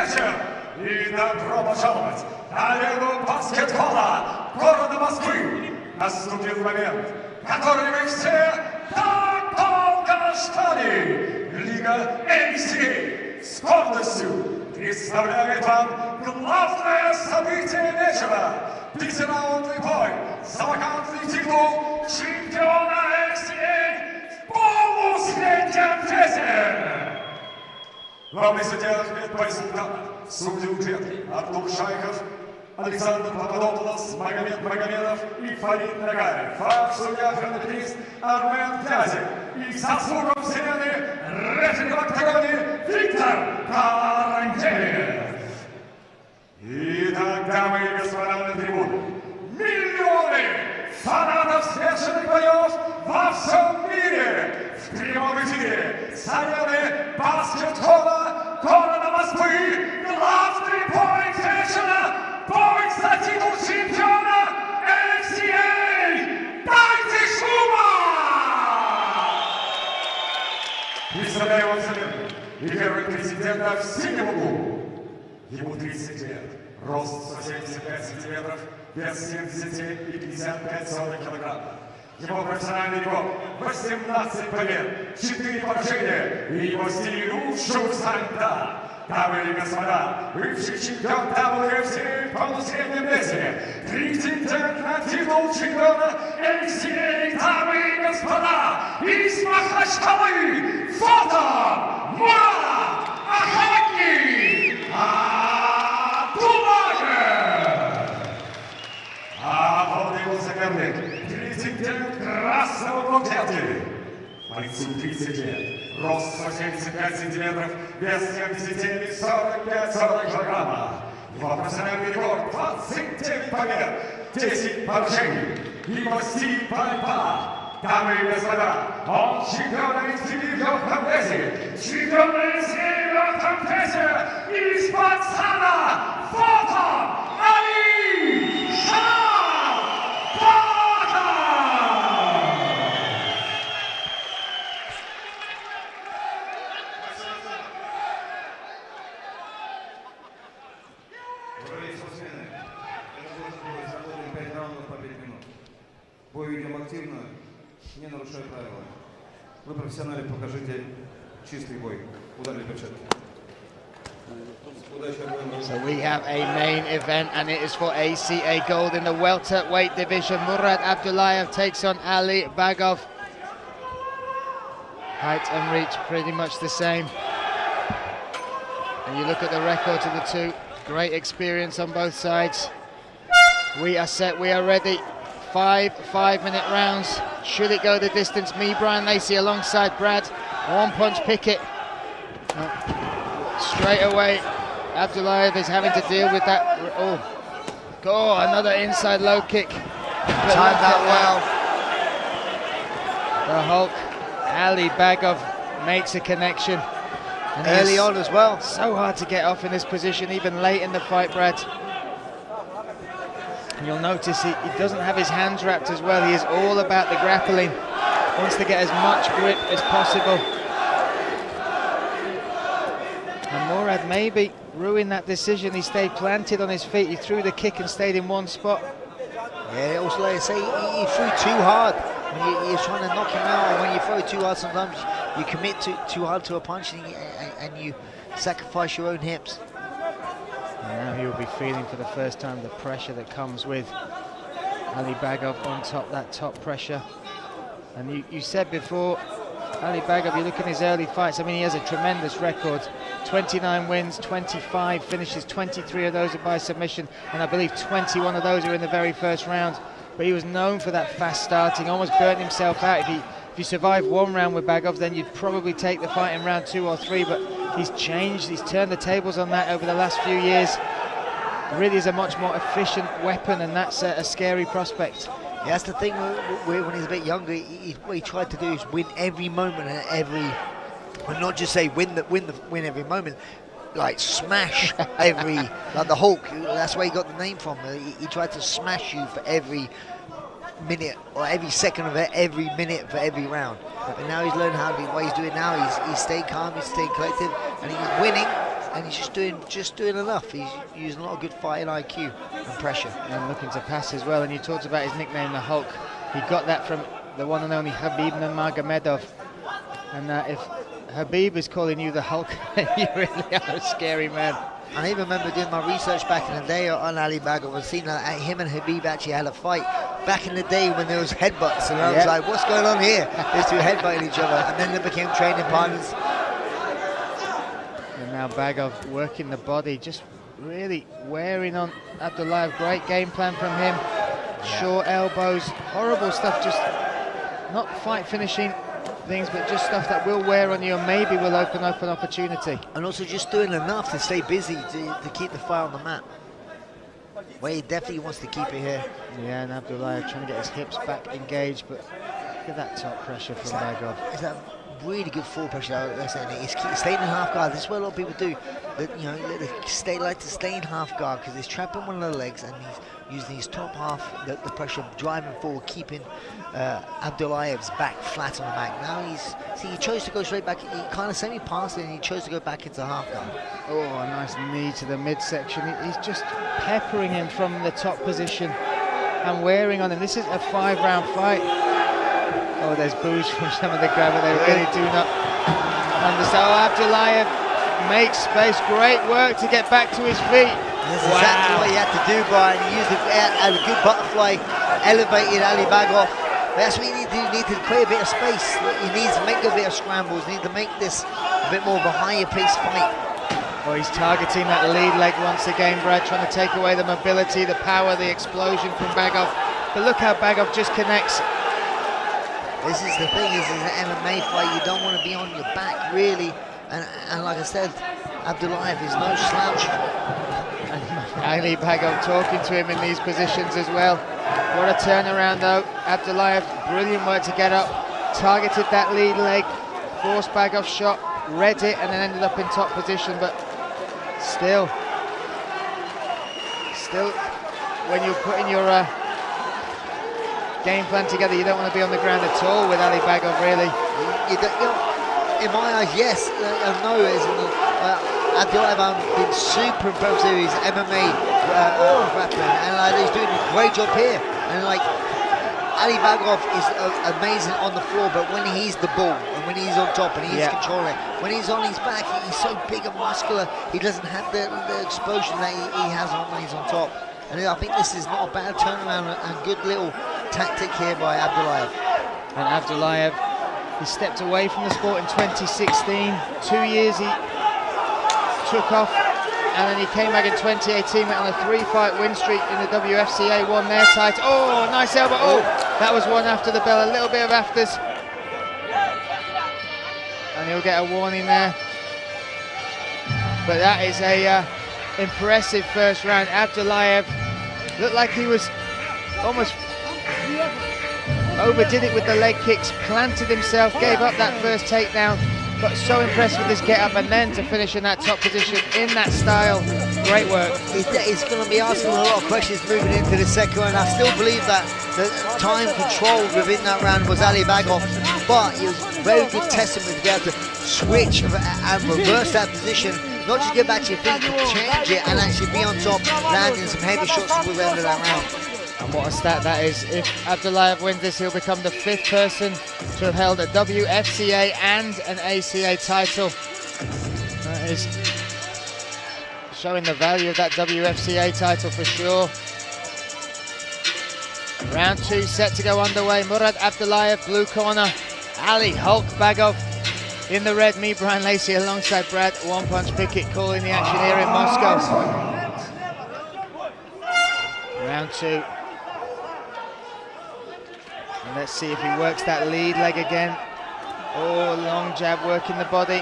вечер и добро пожаловать на арену баскетбола города Москвы. Наступил момент, который вы все так долго ждали. Лига ACA с гордостью представляет вам главное событие вечера. Пятираундный бой за вакантный титул чемпиона ACA в полусреднем весе. Главный судья по результатам судьи учетки Артур Шайхов, Александр Пападопулос, Магомед Магомедов и Фарид Нагаев. Судья-хронопист Армен Князев. И заслугом вселенной рефери в октагоне Виктор Тарантеев. Итак, дамы и господа на трибуне, миллионы фанатов смешанных боев во всем мире в прямом эфире с арены баскетбола города Москвы. Главный бой вечера, бой за титул чемпиона ACA. Дайте шума! Представляю вам соперника и первый претендента в синем углу. Ему 30 лет, рост 175 сантиметров, вес 77 и 55 килограммов. Его профессиональный рекорд 18 побед, 4 поражения и его стиль лучшего стандарта. Дамы и господа, бывший чемпион WFC в полусреднем весе, претендент на титул чемпиона ACA, дамы и господа, из Махачкалы, фото Мурат Абдulaev! А вот его соперник, претендент красного блокетки. Бойцу 30 лет, рост 175 сантиметров, вес 77 и 45 килограммов. Его профессиональный рекорд 29 побед, 10 поражений. Его стиль борьба. Дамы и господа, он чемпион ACA в легком весе, чемпион ACA в легком весе из Пацана, фото Али Багов! Бой ведем активно, не нарушая правила. Вы профессионалы, покажите чистый бой. Ударили перчатки. So we have a main event and it is for ACA gold in the welterweight division. Murat Abdulaev takes on Ali Bagov. Height and reach pretty much the same. And you look at the records of the two, great experience on both sides. We are set, we are ready. 5-minute rounds. Should it go the distance? Me, Brian Lacey alongside Brad. One punch Pickett. Straight away, Abdulaev is having to deal with that. Oh, another inside low kick. Timed that well. The Hulk, Ali Bagov makes a connection. And early on as well. So hard to get off in this position, even late in the fight, Brad. And you'll notice he doesn't have his hands wrapped as well. He is all about the grappling. Wants to get as much grip as possible. And Murad maybe ruined that decision. He stayed planted on his feet. He threw the kick and stayed in one spot. Yeah, also like I say, he threw too hard. When you're trying to knock him out, or when you throw too hard, sometimes you commit too hard to a punch and you sacrifice your own hips. Now he will be feeling for the first time the pressure that comes with Ali Bagov on top, that top pressure. And you said before, Ali Bagov, you look at his early fights, I mean, he has a tremendous record. 29 wins, 25 finishes, 23 of those are by submission, and I believe 21 of those are in the very first round. But he was known for that fast starting, almost burnt himself out. If you survive one round with Bagov, then you'd probably take the fight in round 2 or 3, but he's changed, he's turned the tables on that over the last few years. It really is a much more efficient weapon, and that's a scary prospect. Yeah, that's the thing, when he's a bit younger, what he tried to do is win every moment and every, well, not just say win every moment, like smash every, like the Hulk, that's where he got the name from. He tried to smash you for every minute or every second of it, every minute for every round. But now he's learned how to do what he's doing now. He's staying calm, he's staying collective, and he's winning. and he's just doing enough. He's using a lot of good fighting IQ and pressure. And looking to pass as well. And you talked about his nickname, the Hulk. He got that from the one and only Khabib Nurmagomedov. And if Khabib is calling you the Hulk, you really are a scary man. I even remember doing my research back in the day on Ali Bagov and seeing that him and Khabib actually had a fight back in the day when there was headbutts, and I was like, what's going on here? These two headbutting each other, and then they became training partners. And now Bagov working the body, just really wearing on Abdulaev. Great game plan from him. Short elbows, horrible stuff, just not fight finishing things, but just stuff that will wear on you and maybe will open up an opportunity. And also just doing enough to stay busy to keep the fight on the mat. Well, he definitely wants to keep it here. Yeah, and Abdulaev trying to get his hips back engaged, but look at that top pressure from Bagov. It's that really good full pressure. It's staying in half guard. This is what a lot of people do. They like to stay in half guard because he's trapping one of the legs and he's using his top half, the pressure driving forward, keeping Abdulaev's back flat on the mat. Now he chose to go straight back. He kind of semi-passed it and he chose to go back into half guard. Oh, a nice knee to the midsection. He's just peppering him from the top position and wearing on him. This is a 5-round fight. Oh, there's boos from some of the crowd, but they really do not understand. Oh, Abdulaev makes space. Great work to get back to his feet. That's exactly what he had to do, Brian. He used a good butterfly, elevated Ali Bagov. But that's what you need to do. You need to create a bit of space. You need to make a bit of scrambles. You need to make this a bit more of a higher pace fight. Well, he's targeting that lead leg once again, Brad, trying to take away the mobility, the power, the explosion from Bagov. But look how Bagov just connects. This is the thing, this is an MMA fight. You don't want to be on your back, really. And like I said, Abdulaev is no slouch. Ali Bagov talking to him in these positions as well. What a turnaround though. Abdulaev, brilliant work to get up, targeted that lead leg, forced Bagov's shot, read it, and then ended up in top position. But still, when you're putting your game plan together, you don't want to be on the ground at all with Ali Bagov, really. In my eyes, yes. No, Abdulaev has been super impressed with his MMA grappling, and he's doing a great job here. And Ali Bagov is amazing on the floor, but when he's the bull and when he's on top and he's controlling it, when he's on his back, he's so big and muscular, he doesn't have the explosion that he has on when he's on top. And I think this is not a bad turnaround and good little tactic here by Abdulaev. And Abdulaev, he stepped away from the sport in 2016. 2 years he took off, and then he came back in 2018, went on a 3-fight win streak in the WFCA, won their title. Oh, nice elbow. Oh, that was one after the bell, a little bit of afters. And he'll get a warning there. But that is a impressive first round. Abdulaev looked like he was almost overdid it with the leg kicks, planted himself, gave up that first takedown, but so impressed with his get-up, and then to finish in that top position in that style. Great work. He's going to be asking a lot of questions moving into the second round. I still believe that the time control within that round was Ali Bagov, but it was very good testament to be able to switch and reverse that position, not just get back to your feet, but change it and actually be on top, landing some heavy shots towards the end of that round. And what a stat that is. If Abdulaev wins this, he'll become the 5th person to have held a WFCA and an ACA title. That is showing the value of that WFCA title for sure. Round 2 set to go underway. Murat Abdulaev, blue corner. Ali Hulk Bagov in the red. Me, Brian Lacey, alongside Brad One Punch Pickett, calling the action here in Moscow. Round 2. And let's see if he works that lead leg again. Oh, long jab working the body.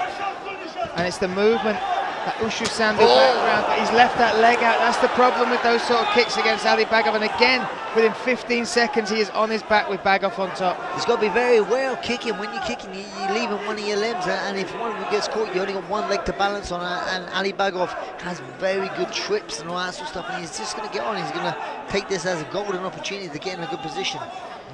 And it's the movement, that Ushu Sandu background, but he's left that leg out. That's the problem with those sort of kicks against Ali Bagov. And again, within 15 seconds, he is on his back with Bagov on top. He's got to be very aware of kicking. When you're kicking, you're leaving one of your limbs, and if one of them gets caught, you only got one leg to balance on. And Ali Bagov has very good trips and all that sort of stuff, and he's just going to get on. He's going to take this as a golden opportunity to get in a good position.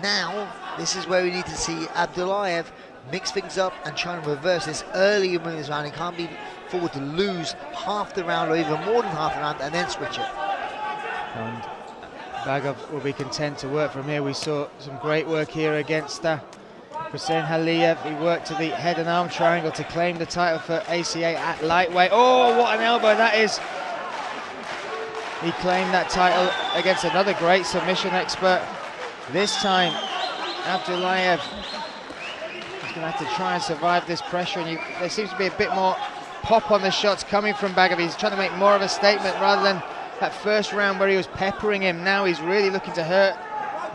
Now, this is where we need to see Abdulaev mix things up and try and reverse this early moves around. He can't be afford to lose half the round or even more than half the round and then switch it. And Bagov will be content to work from here. We saw some great work here against Hussein Haliev. He worked to the head and arm triangle to claim the title for ACA at lightweight. Oh, what an elbow that is. He claimed that title against another great submission expert. This time, Abdulaev is going to have to try and survive this pressure, and there seems to be a bit more pop on the shots coming from Bagov. He's trying to make more of a statement rather than that first round where he was peppering him. Now he's really looking to hurt,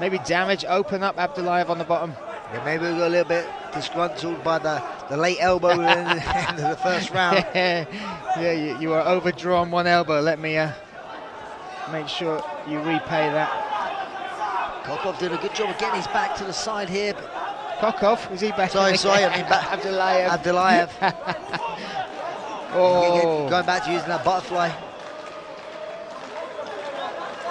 maybe damage, open up Abdulaev on the bottom. Yeah, maybe we got a little bit disgruntled by the late elbow in the end of the first round. Yeah, you are overdrawn one elbow. Let me make sure you repay that. Kokov did a good job of getting his back to the side here. Kokov, is he back? Sorry, I mean back. Abdulaev. Oh. Going back to using that butterfly.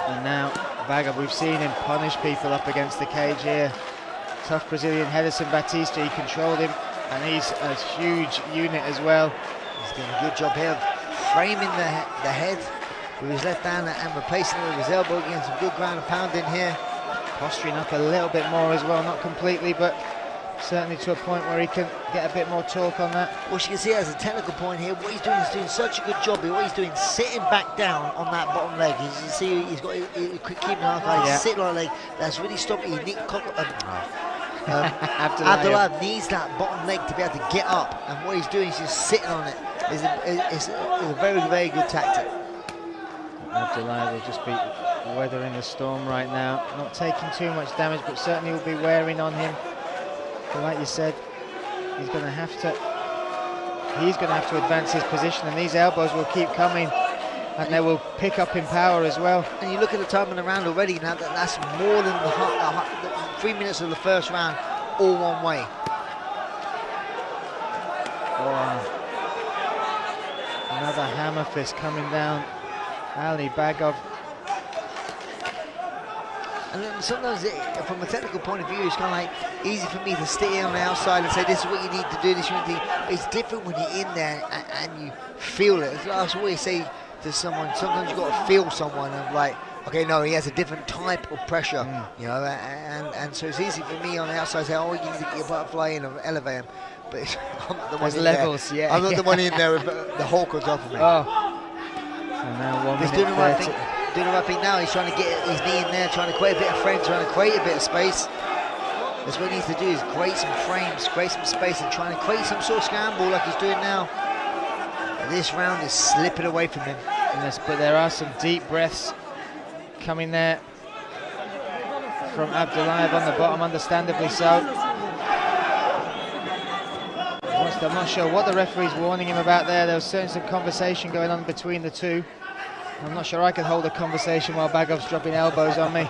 And now Bagov, we've seen him punish people up against the cage here. Tough Brazilian Henderson Batista, he controlled him, and he's a huge unit as well. He's doing a good job here of framing the head with his left hand and replacing it with his elbow, getting some good ground and pound in here. Posturing up a little bit more as well, not completely, but certainly to a point where he can get a bit more torque on that. Well, you can see as a technical point here, what he's doing is doing such a good job here. What he's doing, sitting back down on that bottom leg. You can see he's got keeping an eye, he's sitting on the leg. That's really stopping. Abdulaev needs that bottom leg to be able to get up, and what he's doing is just sitting on it. It's a very, very good tactic. Abdulaev will just be weathering the storm right now, not taking too much damage, but certainly will be wearing on him. But like you said, he's going to have to advance his position, and these elbows will keep coming, and they will pick up in power as well. And you look at the time in the round already. Now that's more than the 3 minutes of the first round, all one way. Oh, another hammer fist coming down. Ali Bagov. And sometimes, from a technical point of view, it's kind of like easy for me to stay on the outside and say, this is what you need to do, this is what you need to do. But it's different when you're in there and you feel it. That's what I say to someone. Sometimes you've got to feel someone and like, okay, no, he has a different type of pressure, you know, and so it's easy for me on the outside to say, oh, you need to get your butterfly in and elevate him. But I'm not the one in levels, there. I'm not the one in there with the Hulk on top of me. Oh. And now 1 minute 30. Doing the right thing now. He's trying to get his knee in there, trying to create a bit of frame, trying to create a bit of space. That's what he needs to do, is create some frames, create some space, and trying to create some sort of scramble like he's doing now. And this round is slipping away from him. Yes, but there are some deep breaths coming there from Abdulaev on the bottom, understandably so. I'm not sure what the referee's warning him about there. There was certainly some conversation going on between the two. I'm not sure I can hold a conversation while Bagov's dropping elbows on me.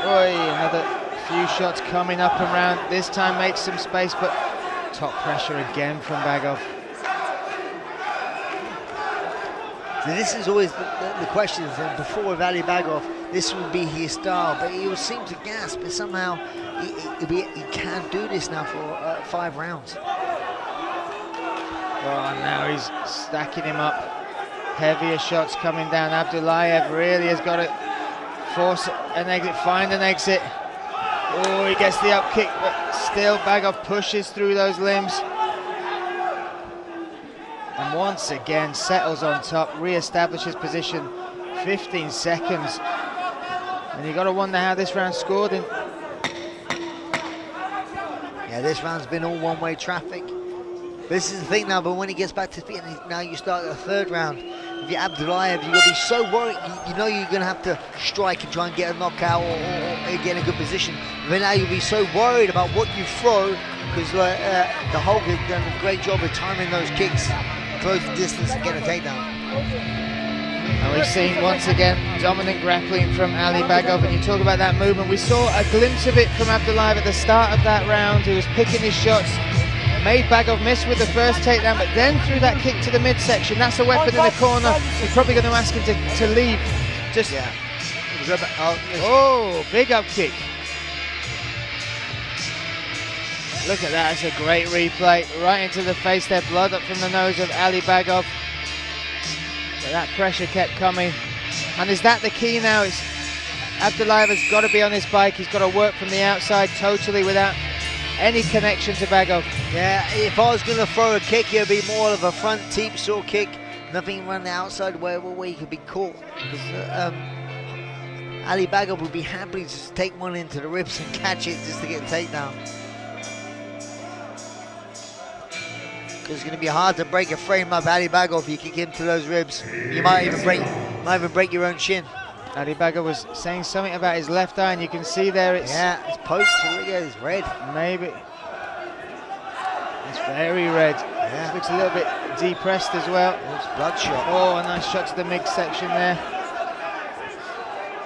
Oi, another few shots coming up and round. This time makes some space, but top pressure again from Bagov. So this is always the question. Before with Ali Bagov, this would be his style, but he will seem to gasp, but somehow he can't do this now for 5 rounds. Oh, now he's stacking him up. Heavier shots coming down. Abdulaev really has got to force an exit, find an exit. Oh, he gets the up kick, but still Bagov pushes through those limbs. And once again settles on top, re-establishes position. 15 seconds. And you got to wonder how this round scored. Yeah, this round's been all one-way traffic. This is the thing now, but when he gets back to feet, and now you start the 3rd round. If you're Abdulaev, you're going to be so worried. You know you're going to have to strike and try and get a knockout or get in a good position. But now you'll be so worried about what you throw, because the Hulk has done a great job of timing those kicks, close the distance and get a takedown. And we've seen once again dominant grappling from Ali Bagov, and you talk about that movement. We saw a glimpse of it from Abdulaev at the start of that round. He was picking his shots, made Bagov miss with the first takedown, but then threw that kick to the midsection. That's a weapon in the corner. He's probably going to ask him to leave. Just oh, big up kick. Look at that, it's a great replay. Right into the face there, blood up from the nose of Ali Bagov. But that pressure kept coming. And is that the key now? It's Abdulaev has got to be on his bike. He's got to work from the outside totally without any connection to Bagov. Yeah, if I was going to throw a kick, it would be more of a front teep sort of kick. Nothing around the outside where he could be caught. Because, Ali Bagov would be happy to just take one into the ribs and catch it just to get a takedown. Because it's going to be hard to break a frame up Ali Bagov if you kick him to those ribs. You might even break your own shin. Ali Bagov was saying something about his left eye, and you can see there it's... Yeah, it's poked, look at it, it's red. Maybe. It's very red. Yeah. It looks a little bit depressed as well. It's bloodshot. Oh, a nice shot to the midsection there.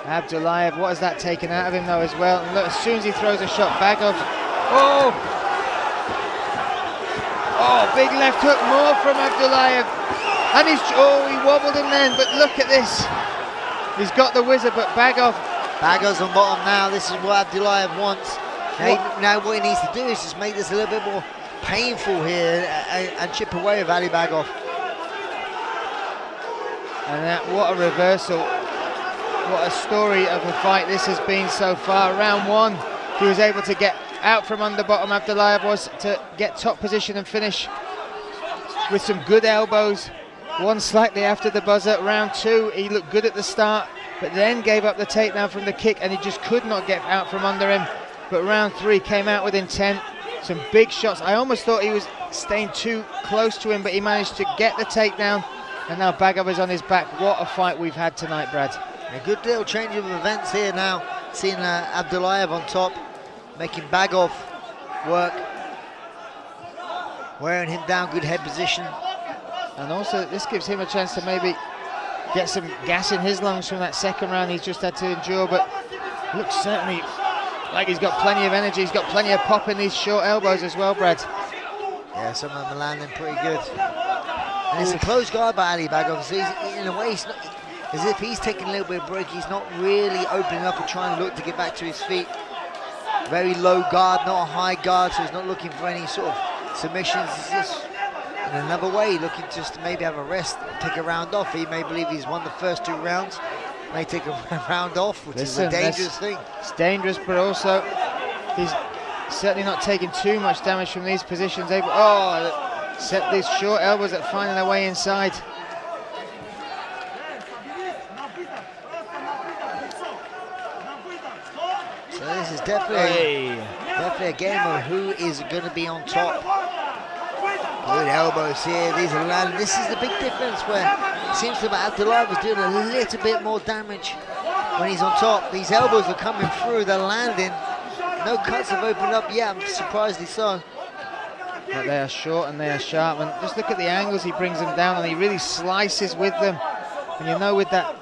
Abdulaev, what has that taken out of him though as well? And look, as soon as he throws a shot, Bagov. Oh! Oh, big left hook, more from Abdulaev. And he wobbled him then, but look at this. He's got the whizzer, but Bagov's on bottom now. This is what Abdulaev wants. Now what he needs to do is just make this a little bit more painful here and chip away with Ali Bagov. And what a reversal. What a story of a fight this has been so far. Round one, he was able to get out from under bottom. Abdulaev was to get top position and finish with some good elbows. One slightly after the buzzer. Round two, he looked good at the start, but then gave up the takedown from the kick, and he just could not get out from under him. But round three came out with intent. Some big shots. I almost thought he was staying too close to him, but he managed to get the takedown, and now Bagov is on his back. What a fight we've had tonight, Brad. A good little change of events here now. Seeing Abdulaev on top, making Bagov work, wearing him down, good head position. And also this gives him a chance to maybe get some gas in his lungs from that second round he's just had to endure, but looks certainly like he's got plenty of energy. He's got plenty of pop in these short elbows as well, Brad. Yeah, some of them are landing pretty good. And it's a close guard by Ali Bagov, so in a way it's not, as if he's taking a little bit of break. He's not really opening up and trying to look to get back to his feet. Very low guard, not a high guard, so he's not looking for any sort of submissions. He's just in another way looking just to maybe have a rest, take a round off. He may believe he's won the first two rounds, may take a round off, which is a dangerous thing. It's dangerous, but also he's certainly not taking too much damage from these positions. Set these short elbows that are finding their way inside. So this is definitely a game of who is going to be on top. Good elbows here. These are landing. This is the big difference where it seems to be Abdulaev was doing a little bit more damage when he's on top. These elbows are coming through. They're landing. No cuts have opened up yet. I'm surprisingly so. But they are short and they are sharp. And just look at the angles he brings them down, and he really slices with them. And you know, with that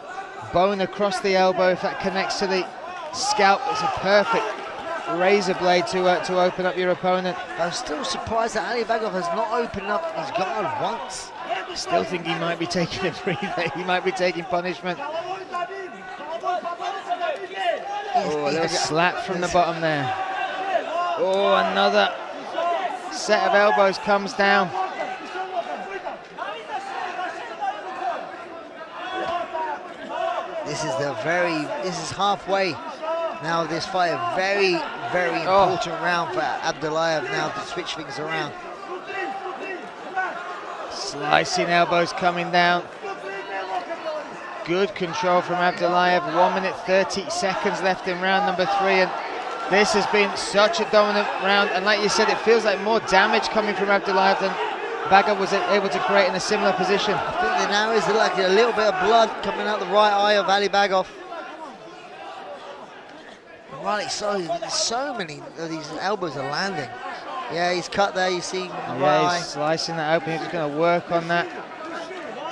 bone across the elbow, if that connects to the scalp, it's a perfect razor blade to open up your opponent. I'm still surprised that Ali Bagov has not opened up his guard once. Still think he might be taking a breather. He might be taking punishment. Oh, a little slap from the bottom there. Oh, another set of elbows comes down. This is halfway now of this fight. A very, very important round for Abdulaev now to switch things around. Slicing elbows coming down. Good control from Abdulaev. 1 minute 30 seconds left in round number 3, and this has been such a dominant round. And like you said, it feels like more damage coming from Abdulaev than Bagov was able to create in a similar position. I think there now is like a little bit of blood coming out the right eye of Ali Bagov. Right, so many of these elbows are landing. Yeah, he's cut there, you see. Yeah, he's slicing that open. He's just going to work on that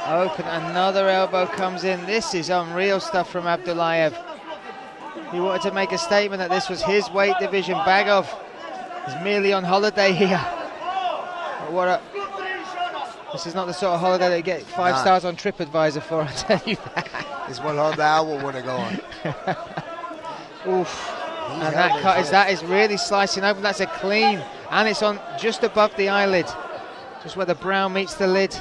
open. Another elbow comes in. This is unreal stuff from Abdulaev. He wanted to make a statement that this was his weight division. Bagov is merely on holiday here. But this is not the sort of holiday that you get 5 stars on TripAdvisor for, I'll tell you that. It's one holiday I would want to go on. Oof. And that is really slicing open. That's a clean, and it's on just above the eyelid, just where the brow meets the lid.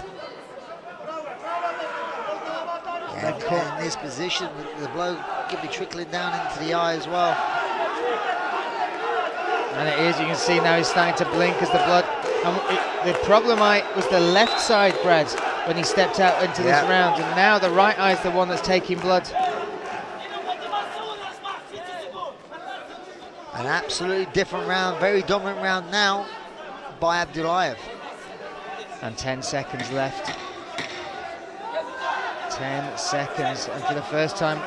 Yeah, in this position, the blood could be trickling down into the eye as well. And it is, you can see now he's starting to blink as the blood. And the problem was the left side, Brad, when he stepped out into this round, and now the right eye is the one that's taking blood. An absolutely different round, very dominant round now by Abdulaev. And 10 seconds left. 10 seconds, and for the first time,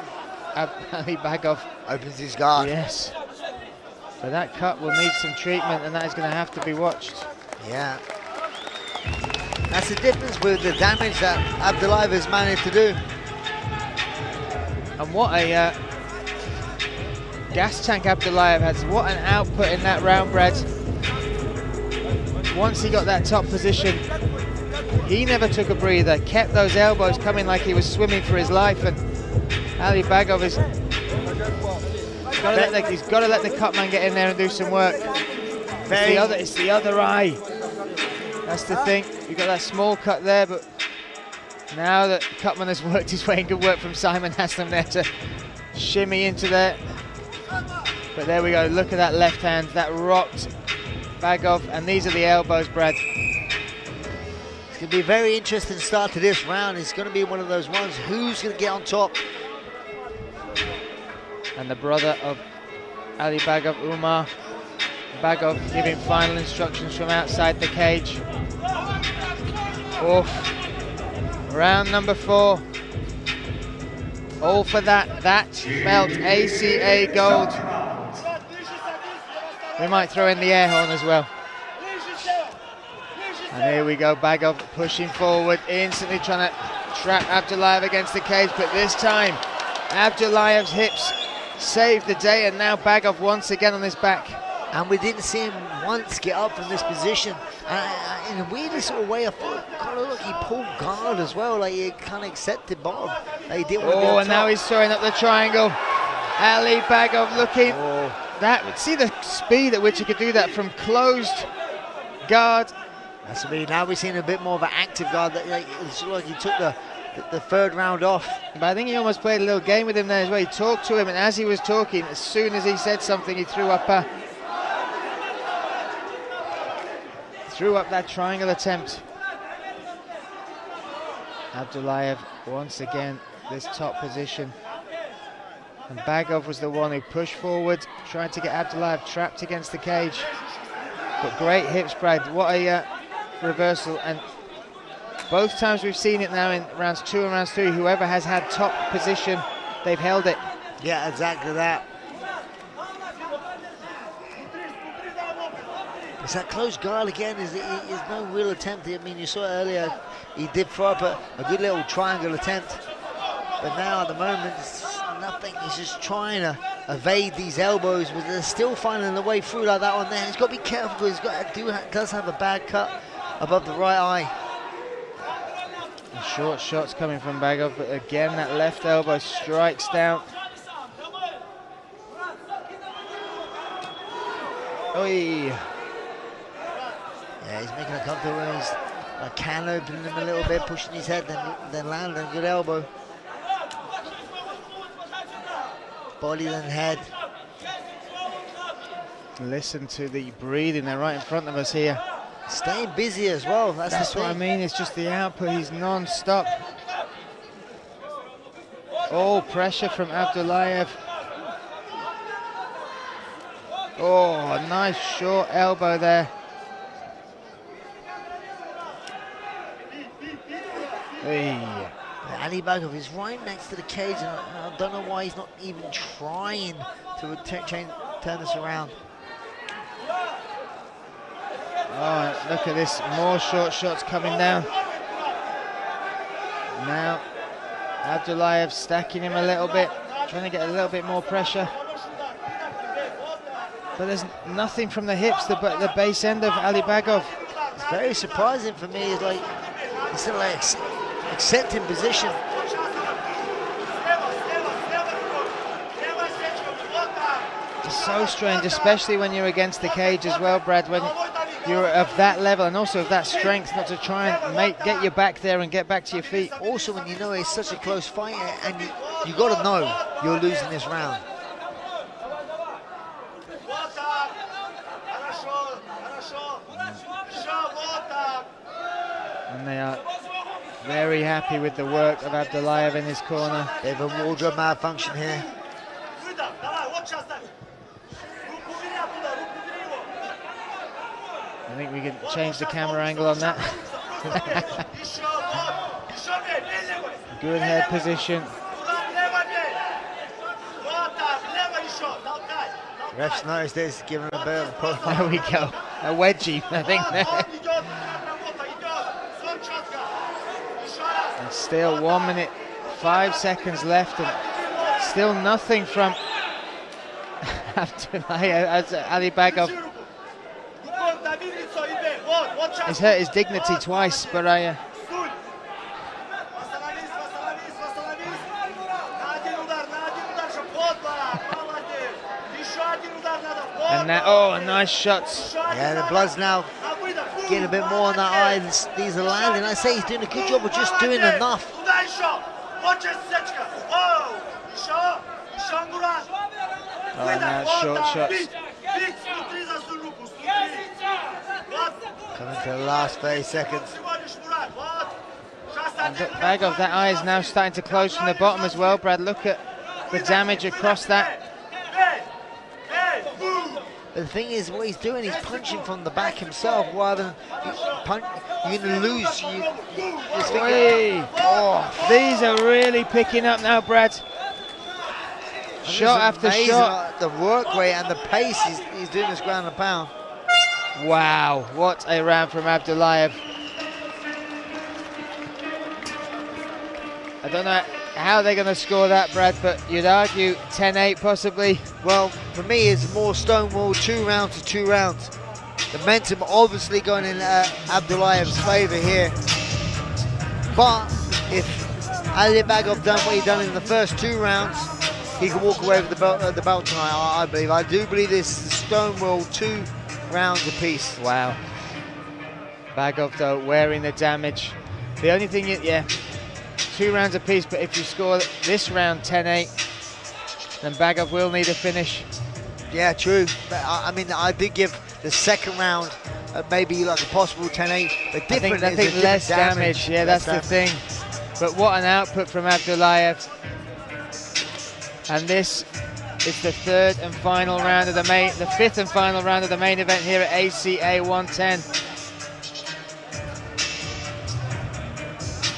Ali Bagov opens his guard. Yes. But that cut will need some treatment, and that is going to have to be watched. Yeah. That's the difference with the damage that Abdulaev has managed to do. And what a gas tank Abdulaev has. What an output in that round, Brad. Once he got that top position, he never took a breather, kept those elbows coming like he was swimming for his life, and Ali Bagov he's got to let the cut man get in there and do some work. It's the other eye. That's the thing. You've got that small cut there, but now that Cutman has worked his way, and good work from Simon Haslam there to shimmy into there. But there we go, look at that left hand, that rocked Bagov, and these are the elbows, Brad. It's going to be a very interesting start to this round. It's going to be one of those ones, who's going to get on top? And the brother of Ali Bagov, Umar Bagov, giving final instructions from outside the cage. Oof. Round number 4. All for that. That belt, ACA gold. We might throw in the air horn as well. And here we go, Bagov pushing forward, instantly trying to trap Abdulaev against the cage, but this time Abdulaev's hips saved the day, and now Bagov once again on his back. And we didn't see him once get up from this position. In a weirdly sort of way, I thought, kind of look, he pulled guard as well, like he kind of accepted Bob. He didn't want to and now he's throwing up the triangle. Ali Bagov looking, see the speed at which he could do that from closed guard. That's me. Now we're seeing a bit more of an active guard. It's like he took the third round off. But I think he almost played a little game with him there as well. He talked to him, and as he was talking, as soon as he said something, he threw up that triangle attempt. Abdulaev once again this top position, and Bagov was the one who pushed forward, trying to get Abdulaev trapped against the cage. But great hips, Brad. What a reversal, and both times we've seen it now in rounds 2 and rounds 3, whoever has had top position, they've held it. Yeah, exactly that. It's that close guard again. Is no real attempt. I mean, you saw it earlier. He did throw up a good little triangle attempt, but now at the moment it's nothing. He's just trying to evade these elbows, but they're still finding the way through like that one there. He's got to be careful because does have a bad cut above the right eye. And short shots coming from Bagov, but again that left elbow strikes down. Oi. Yeah, he's making a comfortable one. He's can opening him a little bit, pushing his head, then landing a good elbow. Body then head. Listen to the breathing, they're right in front of us here. Staying busy as well, that's what I mean, it's just the output, he's non-stop. Oh, pressure from Abdulaev. Oh, a nice short elbow there. Hey. Ali Bagov is right next to the cage, and I don't know why he's not even trying to turn this around. Oh, look at this, more short shots coming down. Now, Abdulaev stacking him a little bit, trying to get a little bit more pressure. But there's nothing from the hips, the base end of Ali Bagov. It's very surprising for me. It's like he's still like accepting position. so strange, especially when you're against the cage as well, Brad, when you're of that level and also of that strength, not to try and get your back there and get back to your feet. Also, when you know it's such a close fight, and you got to know you're losing this round. And they are very happy with the work of Abdulaev in his corner. They have a wardrobe malfunction here. I think we can change the camera angle on that. Good head position. Refs notice this, giving him a bit of a push. There we go. A wedgie, I think. And still 1 minute, 5 seconds left, and still nothing from Abdulaev. Ali Bagov has hurt his dignity twice, but and now, nice shots. Yeah, the blood's now getting a bit more on that eye. These are landing. I say he's doing a good job of just doing enough. Oh, now short shots. Coming to the last 30 seconds. And Bagov, that eye is now starting to close from the bottom as well, Brad. Look at the damage across that. But the thing is, what he's doing, he's punching from the back himself rather than you're going to lose. These are really picking up now, Brad. Shot after shot. The work rate and the pace he's doing this ground and pound. Wow, what a round from Abdulaev. I don't know how they're going to score that, Brad, but you'd argue 10-8 possibly. Well, for me, it's more Stonewall 2 rounds to 2 rounds. The momentum obviously going in Abdulaev's favour here. But if Ali Bagov done what he done in the first 2 rounds, he can walk away with the belt tonight, I believe. I do believe this is Stonewall 2 rounds apiece. Wow. Bagov, though, wearing the damage. The only thing, 2 rounds apiece, but if you score this round 10-8, then Bagov will need a finish. Yeah, true. But I mean, I did give the second round maybe like a possible 10-8, but different. I think less damage. Yeah, that's the thing. But what an output from Abdulaev. And this is the third and final round of the fifth and final round of the main event here at ACA 110.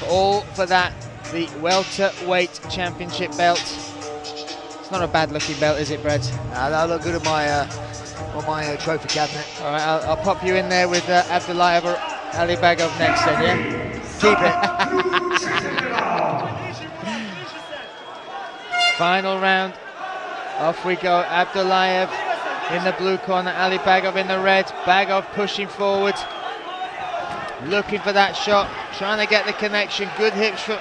All for that, the welterweight championship belt. It's not a bad looking belt, is it, Brad? No, that'll look good on my trophy cabinet. All right, I'll pop you in there with Abdulaev or Ali Bagov next then, yeah? Keep it. Final round. Off we go. Abdulaev in the blue corner, Ali Bagov in the red. Bagov pushing forward, looking for that shot, trying to get the connection. Good hips for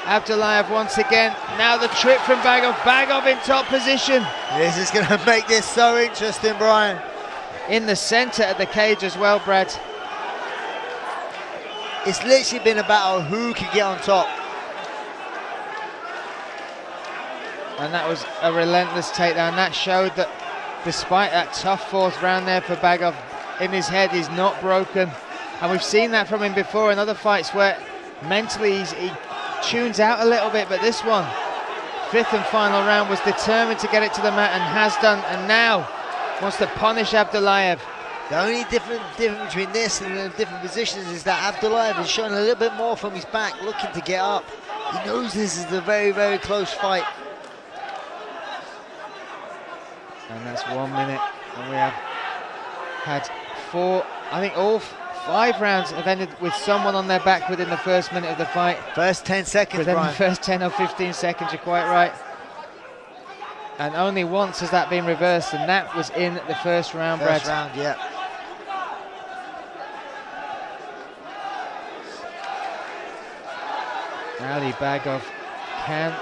Abdulaev once again. Now the trip from Bagov. Bagov in top position. This is going to make this so interesting, Brian. In the centre of the cage as well, Brad. It's literally been a battle who can get on top. And that was a relentless takedown. That showed that despite that tough fourth round there for Bagov, in his head he's not broken. And we've seen that from him before in other fights where mentally he tunes out a little bit, but this one, fifth and final round, was determined to get it to the mat and has done, and now wants to punish Abdulaev. The only difference between this and the different positions is that Abdulaev is showing a little bit more from his back, looking to get up. He knows this is a very, very close fight. And that's 1 minute, and we have had all 5 rounds have ended with someone on their back within the first minute of the fight. First 10 seconds, within Brian. the first 10 or 15 seconds, you're quite right. And only once has that been reversed, and that was in the first round, Brad. First round, yeah. Ali Bagov, can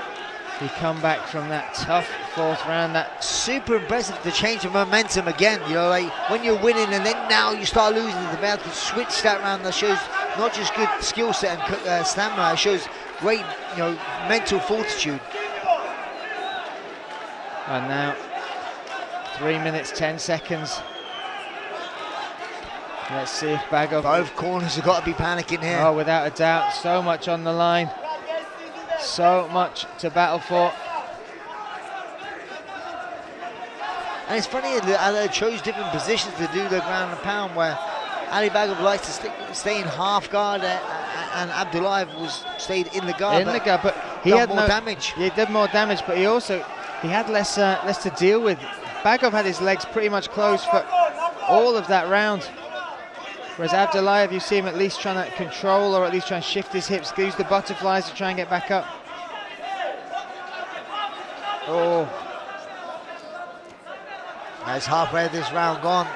he come back from that tough fourth round. That super impressive, the change of momentum again. You know, like when you're winning and then now you start losing, to be able to switch that round, that shows not just good skill set and stamina, it shows great, you know, mental fortitude. And now 3 minutes 10 seconds. Let's see if Bagov. Both corners have got to be panicking here. Oh, without a doubt, so much on the line, so much to battle for. And it's funny that they chose different positions to do the ground and pound, where Ali Bagov likes to stay in half guard, and Abdulaev stayed in the guard. But he done had more damage. He did more damage, but he had less to deal with. Bagov had his legs pretty much closed for all of that round. Whereas Abdulaev, you see him at least trying to control, or at least trying to shift his hips, use the butterflies to try and get back up. Oh. That's halfway of this round gone.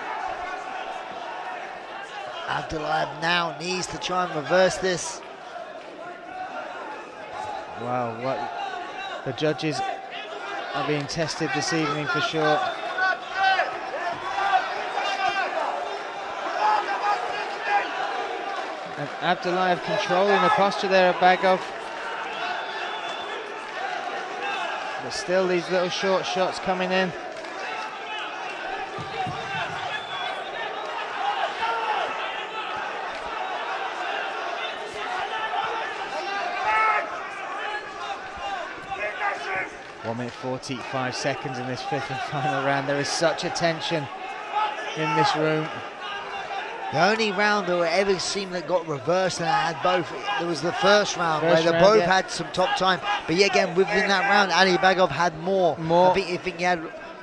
Abdulaev now needs to try and reverse this. Wow, what the judges are being tested this evening for sure. And Abdulaev controlling the posture there of Bagov. But still these little short shots coming in. One minute 45 seconds in this fifth and final round. There is such a tension in this room. The only round that ever seemed that got reversed and I had both, there was the first round where they both had some top time. But yet again, within that round, Ali Bagov had more. I think he had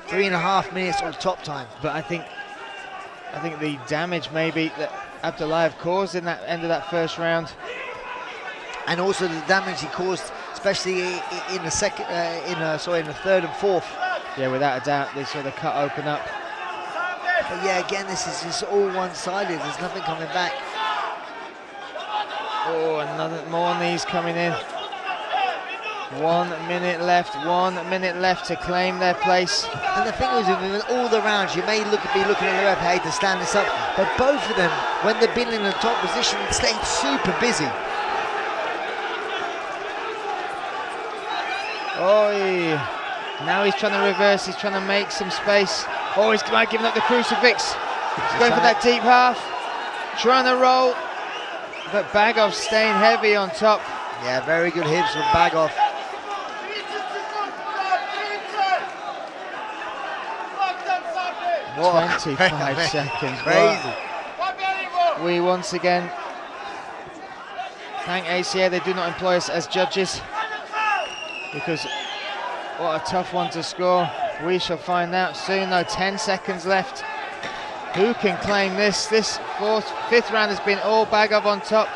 3.5 minutes of top time. But I think the damage maybe that Abdulaev caused in that end of that first round, and also the damage he caused, especially in the second, in the third and fourth. Yeah, without a doubt, they saw the cut open up. But yeah, again, this is just all one-sided. There's nothing coming back. Oh, another more knees coming in. 1 minute left. 1 minute left to claim their place. And the thing is, with all the rounds, you may be looking at the ref, hey, to stand this up. But both of them, when they've been in the top position, stayed super busy. Oh, now he's trying to reverse. He's trying to make some space. Oh, he's giving up the crucifix. He's going for that deep half. Trying to roll. But Bagov staying heavy on top. Yeah, very good hits from Bagov. What 25 seconds. Crazy. We once again thank ACA. They do not employ us as judges, because what a tough one to score. We shall find out soon though. 10 seconds left. Who can claim this? This fifth round has been all Bagov on top.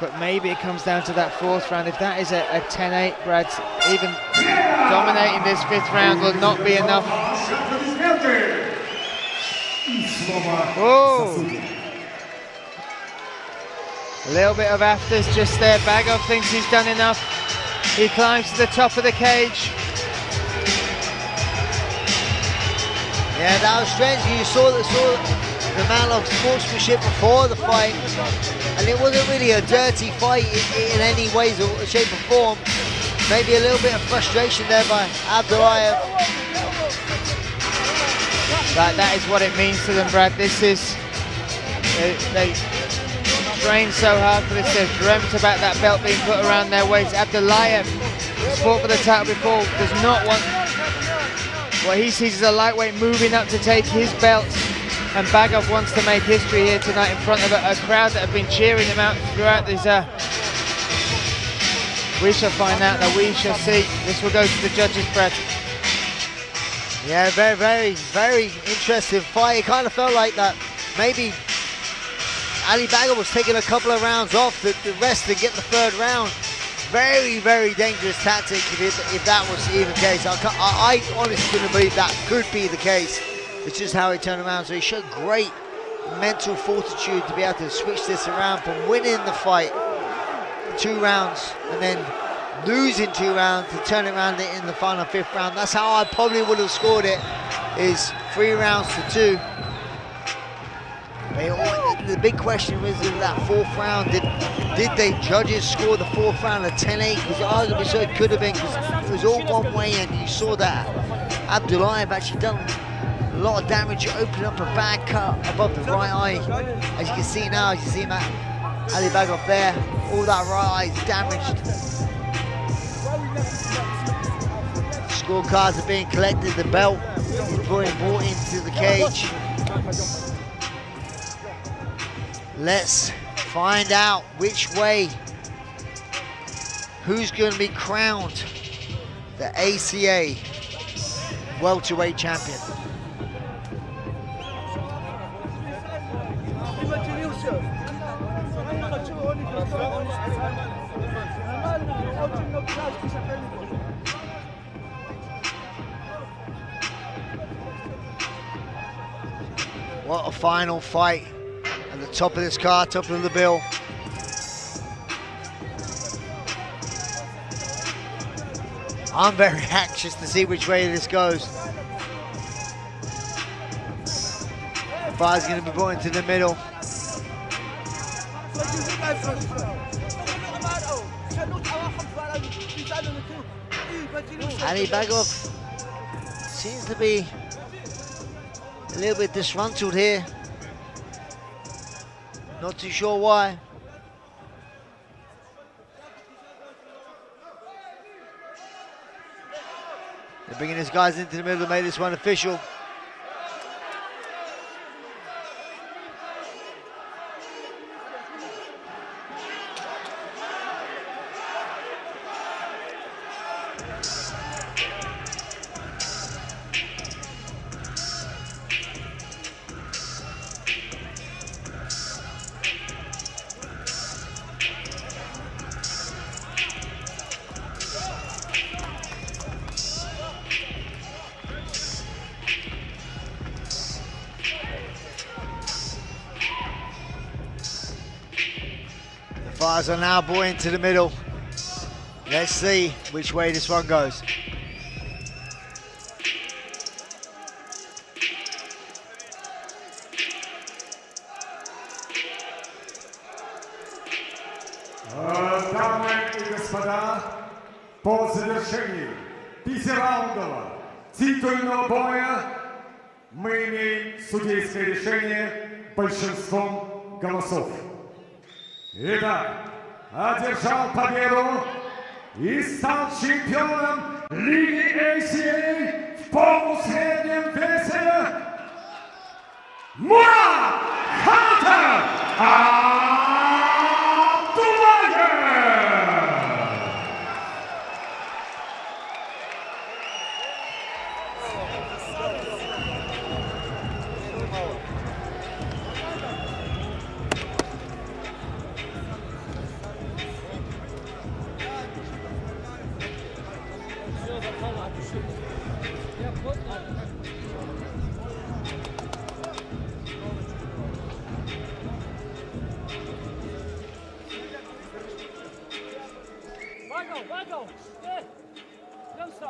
But maybe it comes down to that fourth round. If that is a 10-8, Brad, even dominating this fifth round will not be enough. Oh! A little bit of afters just there. Bagov thinks he's done enough. He climbs to the top of the cage. Yeah, that was strange. You saw the amount of sportsmanship before the fight, and it wasn't really a dirty fight in any ways or shape or form. Maybe a little bit of frustration there by Abdulaev. That is what it means to them, Brad. This is, they trained so hard for this. They've dreamt about that belt being put around their waist. Abdulaev has fought for the title before, does not want what he sees as a lightweight moving up to take his belt. And Bagov wants to make history here tonight in front of a crowd that have been cheering him out throughout this. We shall find out, now we shall see. This will go to the judges, Brad. Yeah, very, very, very interesting fight. It kind of felt like that maybe Ali Bagov was taking a couple of rounds off the rest to get the third round. Very, very dangerous tactic if that was even the case. I honestly couldn't believe that could be the case. It's just how he turned around. So he showed great mental fortitude to be able to switch this around from winning the fight 2 rounds and then losing 2 rounds to turn it around in the final 5th round. That's how I probably would have scored it, is 3 rounds to 2. The big question was in that 4th round, did they judges score the 4th round at 10-8? Because arguably so it could have been, because it was all one way, and you saw that Abdulaev actually done a lot of damage, opening up a bad cut above the right eye. As you can see now, as you see Ali Bagov there, all that right eye is damaged. Scorecards are being collected, the belt is being brought into the cage. Let's find out which way, who's going to be crowned the ACA welterweight champion. What a final fight at the top of this card, top of the bill. I'm very anxious to see which way this goes. The fire's going to be brought into the middle. Ali Bagov seems to be a little bit disgruntled here. Not too sure why. They're bringing these guys into the middle to make this one official. Fires are now brought into the middle. Let's see which way this one goes. Дамы и господа, по завершении 5-раундового титульного боя мы имеем судейское решение большинством голосов. Итак, одержал победу и стал чемпионом Лиги ACA в полусреднем весе Murat Abdulaev! Bagov, hey, youngster.